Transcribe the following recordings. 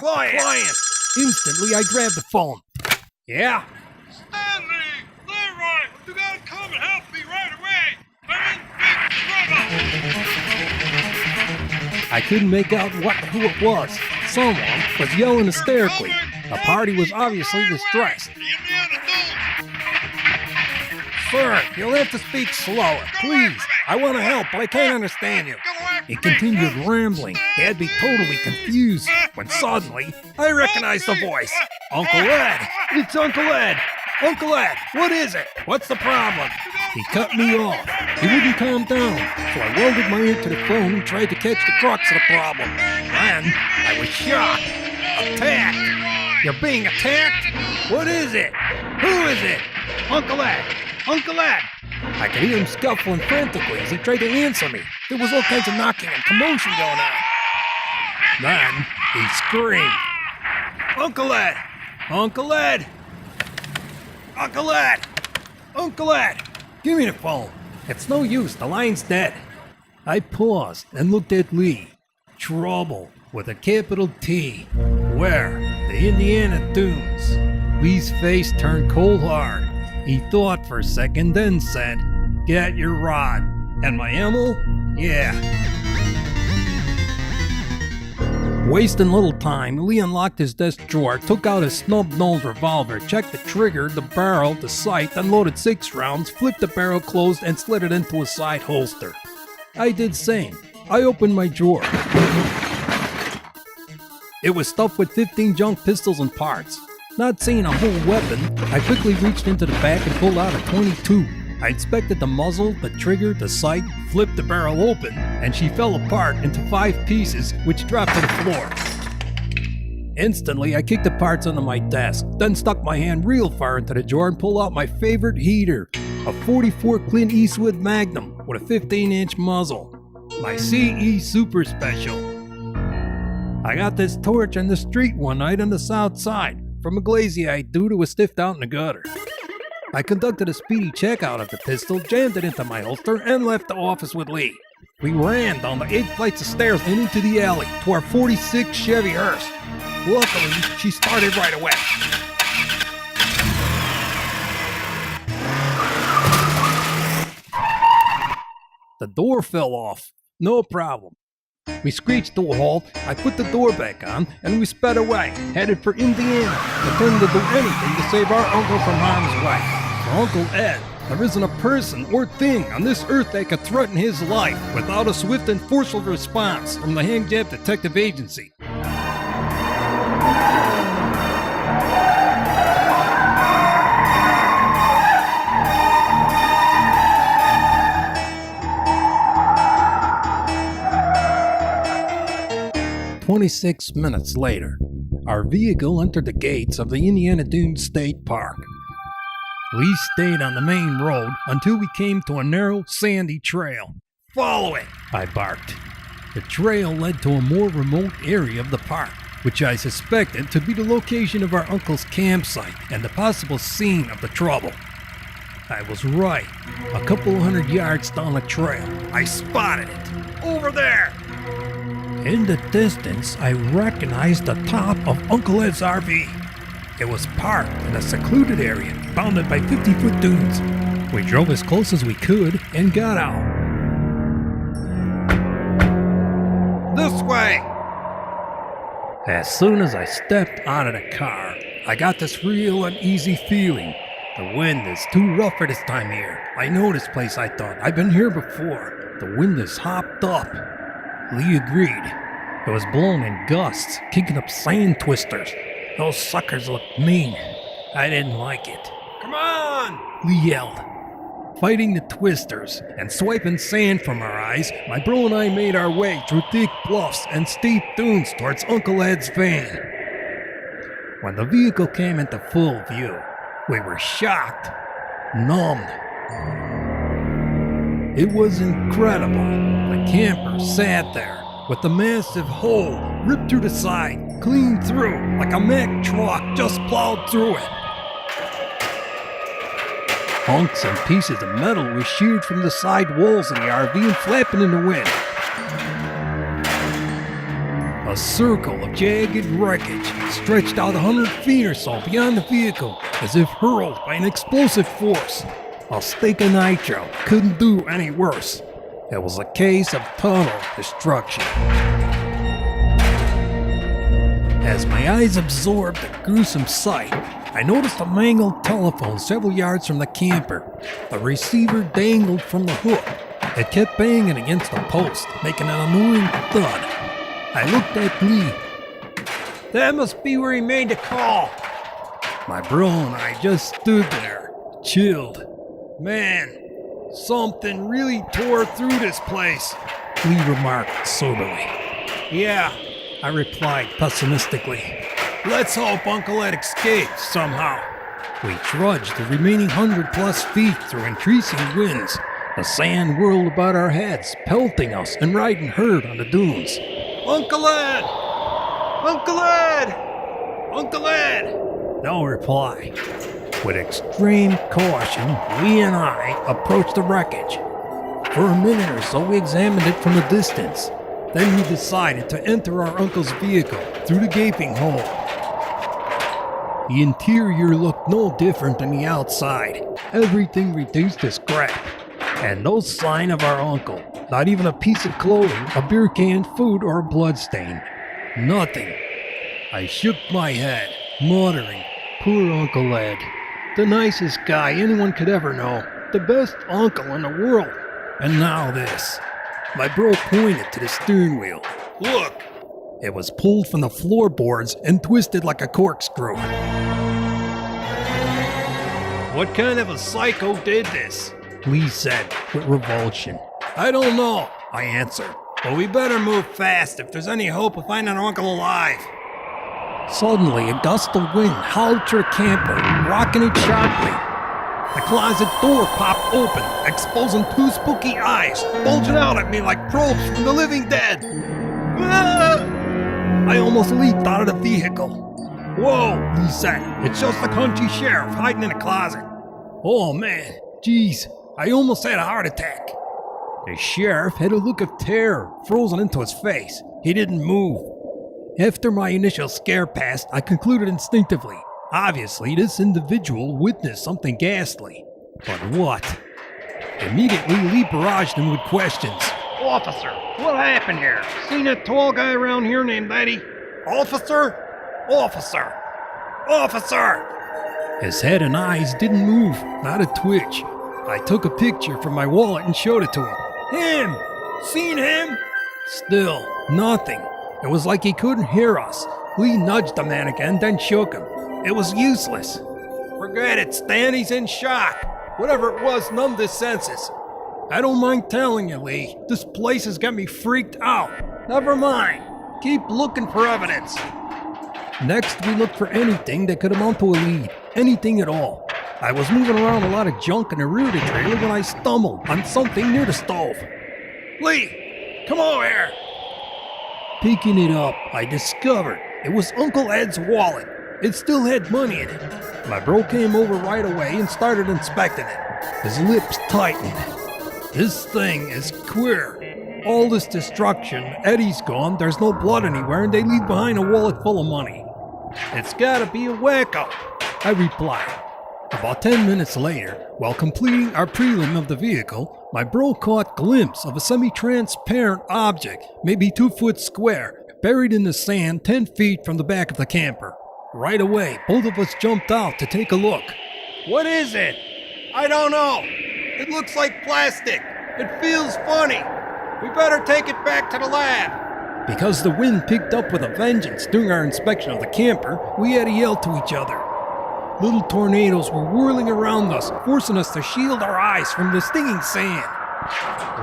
client. Instantly, I grabbed the phone. Yeah? Stanley! Leroy! You gotta come and help me right away! I'm in big trouble! I couldn't make out who it was. Someone was yelling hysterically. The party was obviously distressed. The Indiana dude! Sir, you'll have to speak slower, please. I want to help, but I can't understand you. He continued rambling. He had me totally confused when suddenly I recognized the voice. Uncle Ed! It's Uncle Ed! Uncle Ed, what is it? What's the problem? He cut me off. He wouldn't calm down, so I welded my ear to the phone and tried to catch the crux of the problem. Then I was shocked. Attacked! You're being attacked? What is it? Who is it? Uncle Ed! Uncle Ed! I could hear him scuffling frantically as he tried to answer me. There was all kinds of knocking and commotion going on. Then he screamed. Uncle Ed! Uncle Ed! Uncle Ed! Uncle Ed! Give me the phone. It's no use, the line's dead. I paused and looked at Lee. Trouble with a capital T. Where? The Indiana Dunes. Lee's face turned cold hard. He thought for a second, then said, "Get your rod." And my ammo? Yeah. Wasting little time, Lee unlocked his desk drawer, took out his snub-nosed revolver, checked the trigger, the barrel, the sight, then loaded 6 rounds, flipped the barrel closed, and slid it into a side holster. I did same. I opened my drawer. It was stuffed with 15 junk pistols and parts. Not seeing a whole weapon, I quickly reached into the back and pulled out a .22. I inspected the muzzle, the trigger, the sight, flipped the barrel open, and she fell apart into 5 pieces, which dropped to the floor. Instantly, I kicked the parts onto my desk, then stuck my hand real far into the drawer and pulled out my favorite heater, a 44 Clint Eastwood Magnum with a 15-inch muzzle, my CE Super Special. I got this torch on the street one night on the south side from a glazy-eyed dude who was stiffed out in the gutter. I conducted a speedy checkout of the pistol, jammed it into my holster, and left the office with Lee. We ran down the 8 flights of stairs and into the alley to our 46 Chevy hearse. Luckily, she started right away. The door fell off. No problem. We screeched to a halt, I put the door back on, and we sped away, headed for Indiana, determined to do anything to save our uncle from harm's way. For Uncle Ed, there isn't a person or thing on this earth that could threaten his life without a swift and forceful response from the Hangjab Detective Agency. "26 minutes later, our vehicle entered the gates of the Indiana Dunes State Park. Lee stayed on the main road until we came to a narrow, sandy trail. "Follow it," I barked. The trail led to a more remote area of the park, which I suspected to be the location of our uncle's campsite and the possible scene of the trouble. I was right. A couple 100 yards down the trail, I spotted it. Over there! In the distance, I recognized the top of Uncle Ed's RV. It was parked in a secluded area, bounded by 50-foot dunes. We drove as close as we could and got out. "This way!" As soon as I stepped out of the car, I got this real uneasy feeling. The wind is too rough for this time of year. I know this place, I thought. I've been here before. The wind is hopped up. Lee agreed. It was blowing in gusts, kicking up sand twisters. Those suckers looked mean. I didn't like it. "Come on!" Lee yelled. Fighting the twisters and swiping sand from our eyes, my bro and I made our way through thick bluffs and steep dunes towards Uncle Ed's van. When the vehicle came into full view, we were shocked, numbed. It was incredible. The camper sat there with the massive hole ripped through the side, clean through, like a Mack truck just plowed through it. Hunks and pieces of metal were sheared from the side walls of the RV and flapping in the wind. A A circle of jagged wreckage stretched out 100 feet or so beyond the vehicle, as if hurled by an explosive force. A stick of nitro couldn't do any worse. It was a case of total destruction. As my eyes absorbed the gruesome sight, I noticed a mangled telephone several yards from the camper. The receiver dangled from the hook. It kept banging against the post, making an annoying thud. I looked at Lee. That must be where he made the call. My bro and I just stood there, chilled. Man, something really tore through this place, Lee remarked soberly. Yeah, I replied pessimistically. Let's hope Uncle Ed escaped somehow. We trudged the remaining 100+ feet through increasing winds. The sand whirled about our heads, pelting us and riding herd on the dunes. Uncle Ed! Uncle Ed! Uncle Ed! No reply. With extreme caution, Lee and I approached the wreckage. For a minute or so, we examined it from a distance. Then we decided to enter our uncle's vehicle through the gaping hole. The interior looked no different than the outside. Everything reduced to scrap. And no sign of our uncle. Not even a piece of clothing, a beer can, food, or a bloodstain. Nothing. I shook my head, muttering, "Poor Uncle Ed. The nicest guy anyone could ever know. The best uncle in the world. And now this." My bro pointed to the steering wheel. Look! It was pulled from the floorboards and twisted like a corkscrew. What kind of a psycho did this? Lee said with revulsion. I don't know, I answered. But we better move fast if there's any hope of finding our uncle alive. Suddenly, a gust of wind howled through the camper, rocking it sharply. The closet door popped open, exposing two spooky eyes, bulging out at me like probes from the living dead. Ah! I almost leaped out of the vehicle. Whoa, he said. It's just the country sheriff hiding in a closet. Oh man, geez, I almost had a heart attack. The sheriff had a look of terror frozen into his face. He didn't move. After my initial scare passed, I concluded instinctively. Obviously, this individual witnessed something ghastly. But what? Immediately, Lee barraged him with questions. Officer, what happened here? Seen that tall guy around here named Eddie? Officer? Officer! Officer! His head and eyes didn't move, not a twitch. I took a picture from my wallet and showed it to him. Him! Seen him? Still, nothing. It was like he couldn't hear us. Lee nudged the man again, then shook him. It was useless. Forget it, Stan. He's in shock. Whatever it was numbed his senses. I don't mind telling you, Lee. This place has got me freaked out. Never mind. Keep looking for evidence. Next, we looked for anything that could amount to a lead. Anything at all. I was moving around a lot of junk in the rear of the trailer when I stumbled on something near the stove. Lee, come over here. Picking it up, I discovered it was Uncle Ed's wallet. It still had money in it. My bro came over right away and started inspecting it. His lips tightened. This thing is queer. All this destruction, Eddie's gone, there's no blood anywhere, and they leave behind a wallet full of money. It's gotta be a wacko, I replied. About 10 minutes later, while completing our prelim of the vehicle, my bro caught glimpse of a semi-transparent object, maybe 2 foot square, buried in the sand 10 feet from the back of the camper. Right away, both of us jumped out to take a look. What is it? I don't know. It looks like plastic. It feels funny. We better take it back to the lab. Because the wind picked up with a vengeance during our inspection of the camper, we had to yell to each other. Little tornadoes were whirling around us, forcing us to shield our eyes from the stinging sand.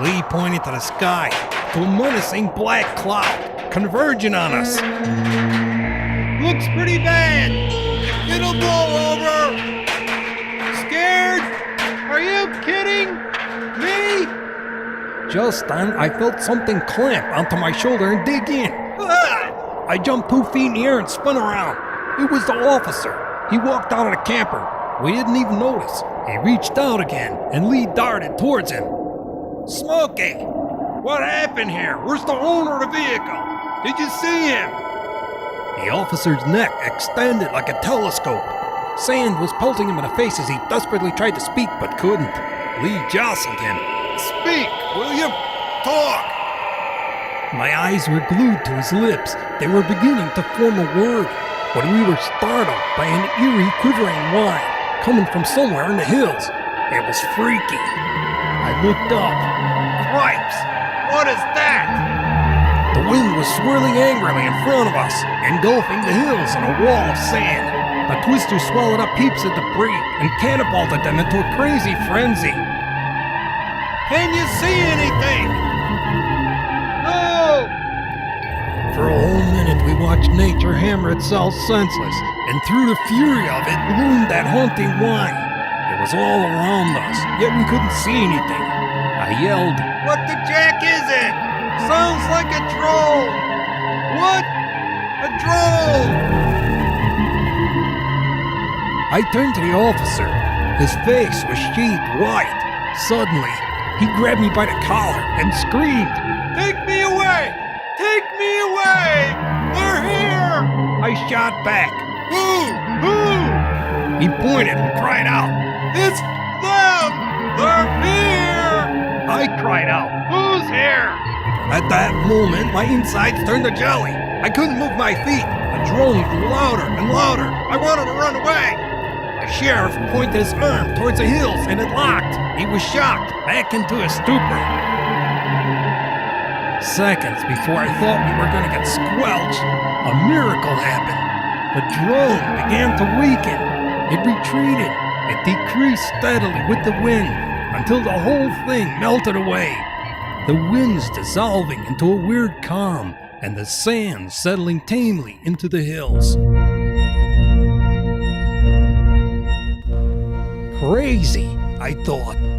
Lee pointed to the sky, to a menacing black cloud, converging on us. Looks pretty bad. It'll blow over. Scared? Are you kidding me? Just then, I felt something clamp onto my shoulder and dig in. Ah! I jumped 2 feet in the air and spun around. It was the officer. He walked out of the camper. We didn't even notice. He reached out again, and Lee darted towards him. Smokey, what happened here? Where's the owner of the vehicle? Did you see him? The officer's neck extended like a telescope. Sand was pelting him in the face as he desperately tried to speak but couldn't. Lee jostled him. Speak, will you? Talk! My eyes were glued to his lips. They were beginning to form a word, when we were startled by an eerie, quivering whine coming from somewhere in the hills. It was freaky. I looked up. Cripes! What is that? The wind was swirling angrily in front of us, engulfing the hills in a wall of sand. The twister swallowed up heaps of debris and catapulted them into a crazy frenzy. Can you see anything? No! For a whole minute we watched nature hammer itself senseless, and through the fury of it loomed that haunting whine. It was all around us, yet we couldn't see anything. I yelled, What the jack is it? Sounds like a drone! What? A drone! I turned to the officer. His face was sheathed white. Suddenly, he grabbed me by the collar and screamed, Take me away! Take me away! They're here! I shot back. Who? He pointed and cried out. It's them! They're here! I cried out. Who's here? At that moment, my insides turned to jelly. I couldn't move my feet. The drone grew louder and louder. I wanted to run away! The sheriff pointed his arm towards the hills and it locked. He was shocked, back into a stupor. Seconds before I thought we were going to get squelched, a miracle happened. The drone began to weaken. It retreated. It decreased steadily with the wind until the whole thing melted away. The winds dissolving into a weird calm and the sand settling tamely into the hills. Crazy, I thought.